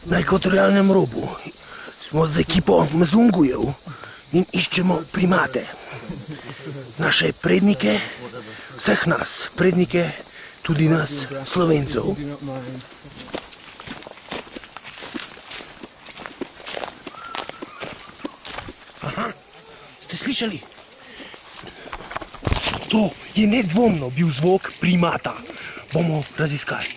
Na ekvatorialnem robu smo z ekipo Mzungujev in iščemo primate. Naše prednike, vseh nas, prednike tudi nas, Slovencev. Aha, ste slišali? To je nedvomno bil zvok primata. Bomo raziskali.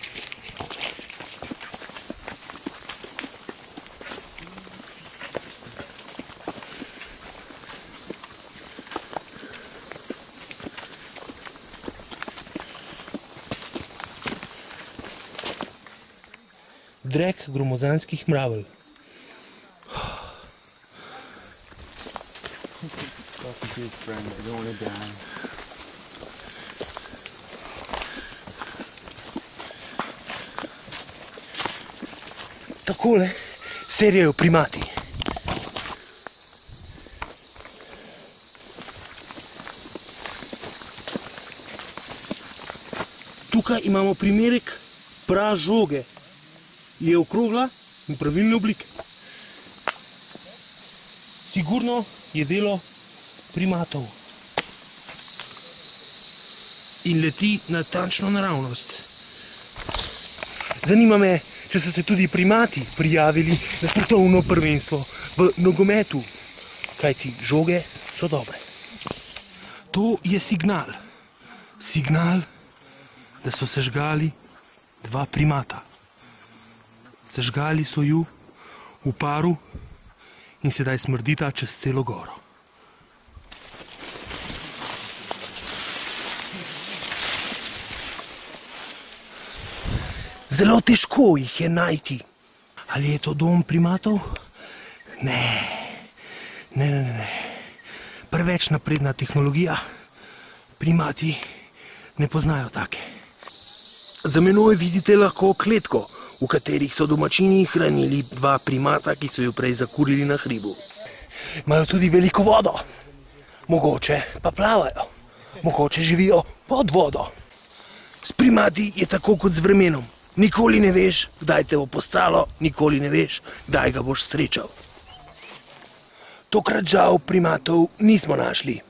Drek gromozanskih mravelj. Takole serjajo primati. Tukaj imamo primerek pražoge. Je okrogla in pravilne oblike. Sigurno je delo primatov. In leti natančno naravnost. Zanima me, če so se tudi primati prijavili na svetovno prvenstvo v nogometu, kajti žoge so dobre. To je signal. Signal, da so sežgali dva primata. Sežgali so ju v paru in sedaj smrdita čez celo goro. Zelo težko jih je najti. Ali je to dom primatov? Ne. Preveč napredna tehnologija. Primati ne poznajo take. Za menoj vidite lahko kletko, v katerih so domačini hranili dva primata, ki so jo prej zakurili na hribu. Imajo tudi veliko vodo. Mogoče pa plavajo. Mogoče živijo pod vodo. S primati je tako kot z vremenom. Nikoli ne veš, kdaj te bo postalo, nikoli ne veš, kdaj ga boš srečal. Tokrat žal primatov nismo našli.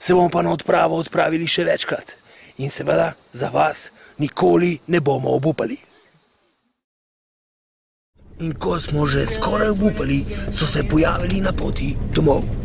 Se bomo pa na odpravo odpravili še večkrat. In seveda za vas nikoli ne bomo obupali. In ko smo že skoraj obupali, so se pojavili na poti domov.